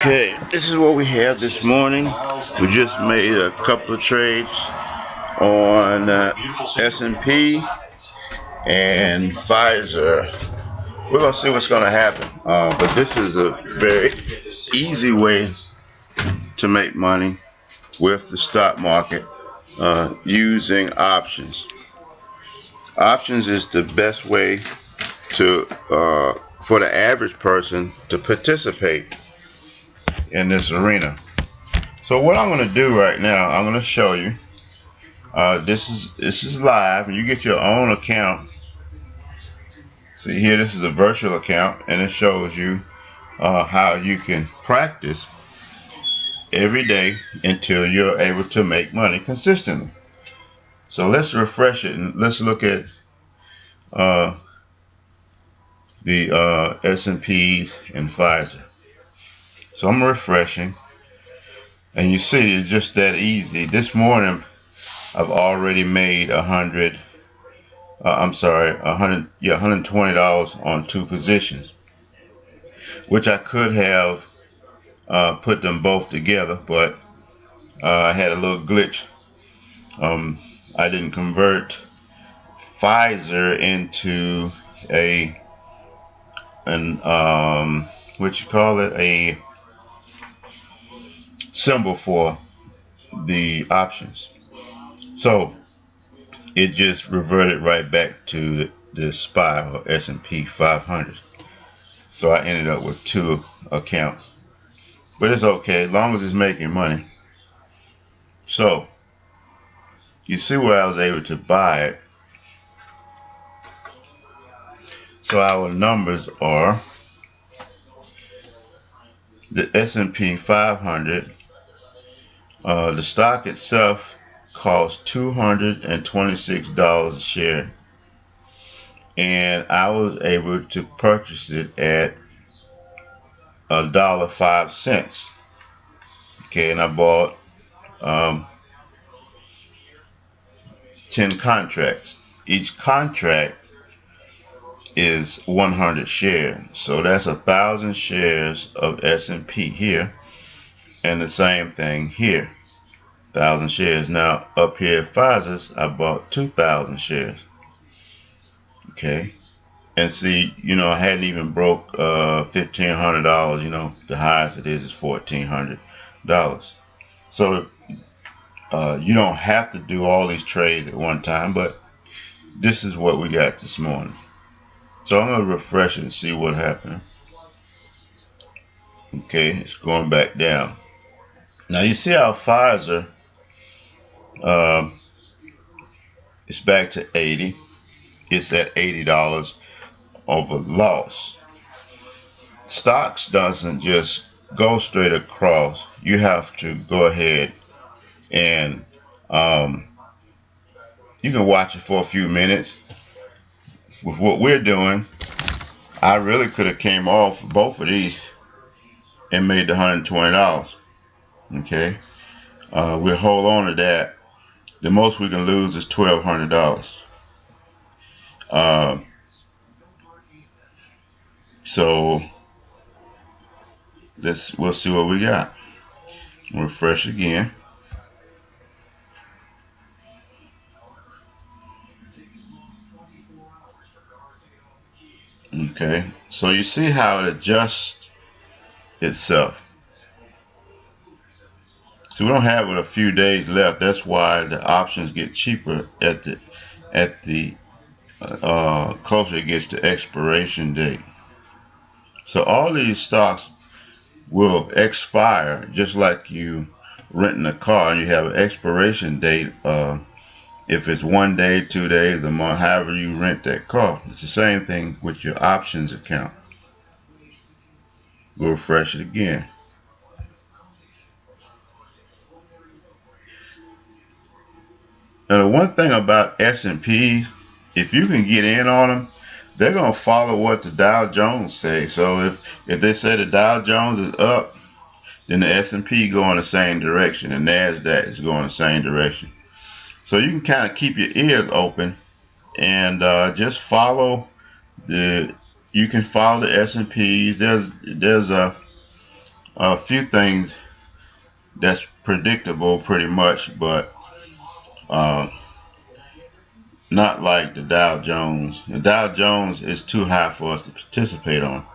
Okay, this is what we have this morning. We just made a couple of trades on S&P and Pfizer. We're gonna see what's gonna happen. But this is a very easy way to make money with the stock market using options. Options is the best way to for the average person to participate in this arena. So what I'm going to do right now, I'm going to show you. This is live, and you get your own account. See here, this is a virtual account, and it shows you how you can practice every day until you're able to make money consistently. So let's refresh it and let's look at the S&Ps and Pfizer. So I'm refreshing, and you see it's just that easy. This morning I've already made $120 on two positions, which I could have put them both together, but I had a little glitch. I didn't convert Pfizer into a symbol for the options. So it just reverted right back to the SPY or S&P 500. So I ended up with two accounts. But it's okay, as long as it's making money. So you see where I was able to buy it. So our numbers are the S&P 500. The stock itself cost $226 a share, and I was able to purchase it at $1.05. Okay, and I bought 10 contracts. Each contract is 100 shares, so that's 1,000 shares of S&P here, and the same thing here, 1,000 shares. Now up here at Pfizer's, I bought 2,000 shares. Okay, and see, I hadn't even broke $1,500. The highest it is $1,400. So you don't have to do all these trades at one time, but this is what we got this morning. So I'm going to refresh it and see what happened. Okay, it's going back down. Now you see how Pfizer it's back to 80. It's at $80 over loss. Stocks doesn't just go straight across. You have to go ahead and you can watch it for a few minutes. With what we're doing, I really could have came off both of these and made the $120. Okay, we'll hold on to that. The most we can lose is $1,200. So we'll see what we got. Refresh again. Okay, so you see how it adjusts itself. So we don't have but a few days left. That's why the options get cheaper at the closer it gets to expiration date. So all these stocks will expire just like you renting a car and you have an expiration date. If it's 1 day, 2 days, a month, however you rent that car. It's the same thing with your options account. We'll refresh it again. Now the one thing about S&P, if you can get in on them, they're gonna follow what the Dow Jones say. So if they say the Dow Jones is up, then the S&P go in the same direction, and NASDAQ is going the same direction. So you can kind of keep your ears open and just follow you can follow the S&Ps. There's a few things that's predictable pretty much, but uh, not like the Dow Jones. The Dow Jones is too high for us to participate on.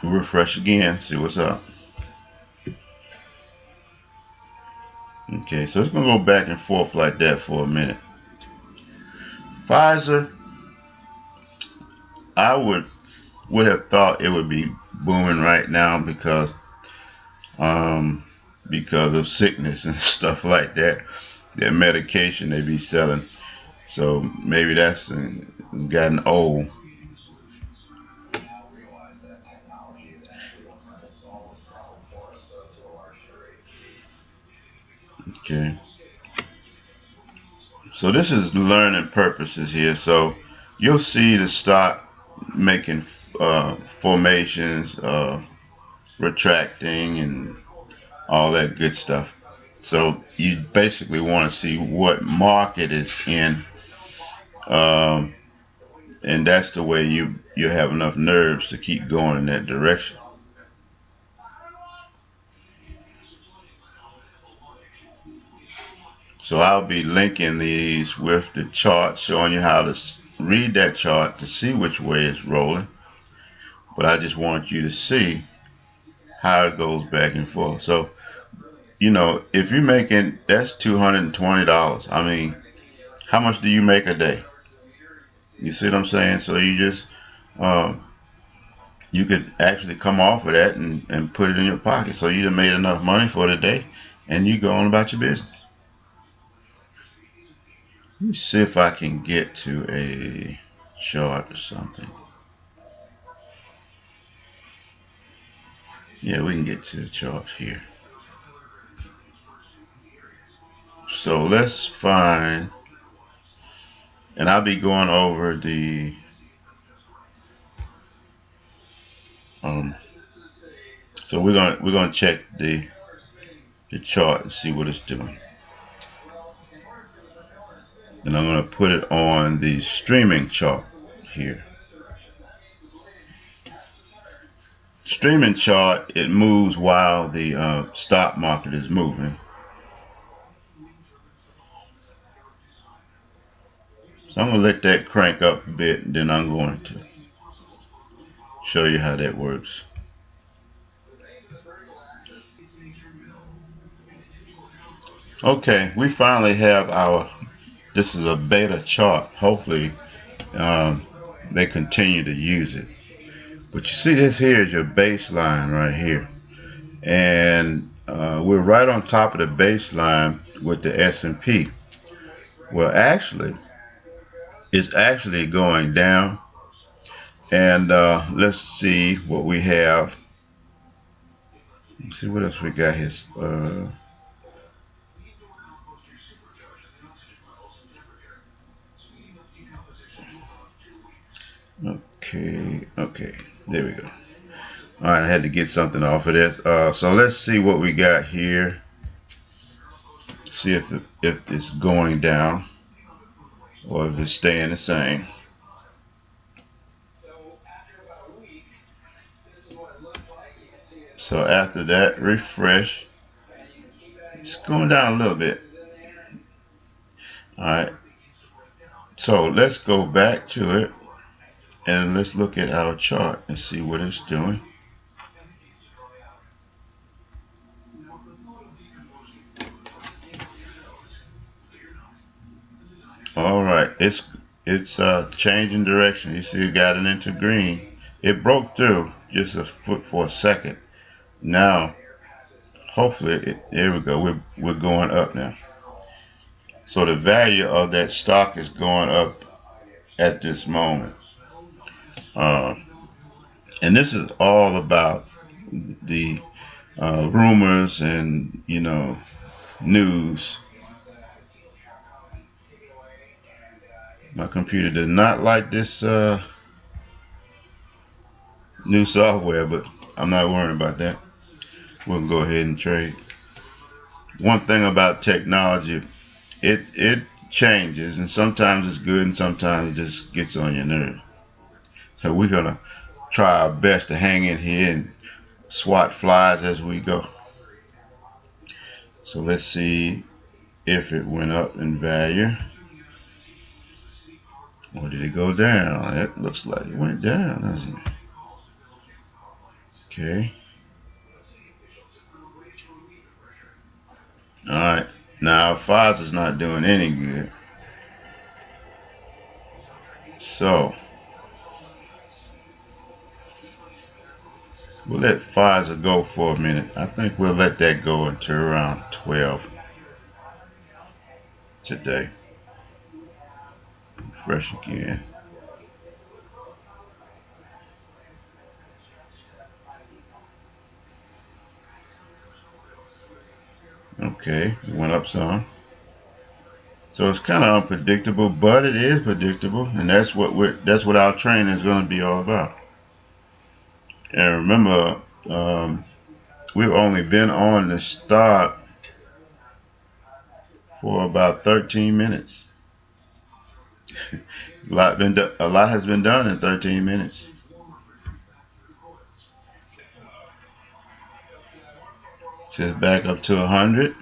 Refresh again, see what's up. Okay, so it's gonna go back and forth like that for a minute. Pfizer, I would have thought it would be booming right now um because of sickness and stuff like that. Their medication they be selling, so maybe that's gotten old. Okay, so this is learning purposes here. So you'll see the stock making formations, retracting, and all that good stuff. So you basically want to see what market is in, um, and that's the way you have enough nerves to keep going in that direction. So I'll be linking these with the chart, showing you how to read that chart to see which way it's rolling. But I just want you to see how it goes back and forth. So if you're making, that's $220. I mean, how much do you make a day? You see what I'm saying? So um, you could actually come off of that and put it in your pocket. So you done made enough money for the day, and you go on about your business. Let me see if I can get to a chart or something. Yeah, we can get to the chart here. So let's find, and I'll be going over the um. So we're gonna check the chart and see what it's doing, and I'm gonna put it on the streaming chart here. Streaming chart, it moves while the stock market is moving. So I'm going to let that crank up a bit, and then I'm going to show you how that works. Okay, we finally have this is a beta chart. Hopefully um, they continue to use it. But you see this here is your baseline right here. And we're right on top of the baseline with the S&P. Well, actually, it's actually going down. And let's see what we have. Let's see what else we got here. Okay, there we go. All right, I had to get something off of this. So let's see what we got here. See if it's going down or if it's staying the same. So after that, refresh. It's going down a little bit. All right. So let's go back to it and let's look at our chart and see what it's doing. All right, it's changing direction. You see, it got it into green. It broke through just a foot for a second. Now, hopefully, there we go. We're going up now. So the value of that stock is going up at this moment. Uh, and this is all about the rumors and news. My computer does not like this new software, but I'm not worrying about that. We'll go ahead and trade. One thing about technology, it changes, and sometimes it's good, and sometimes it just gets on your nerves. So we're gonna try our best to hang in here and swat flies as we go. So let's see if it went up in value. Or did it go down? It looks like it went down, doesn't it? Okay. Alright. Now Foz is not doing any good. So we'll let Pfizer go for a minute. I think we'll let that go until around 12 today. Refresh again. Okay, it went up some. So it's kind of unpredictable, but it is predictable, and that's what our training is going to be all about. And remember, we've only been on the stock for about 13 minutes. A lot has been done in 13 minutes. Just back up to 100.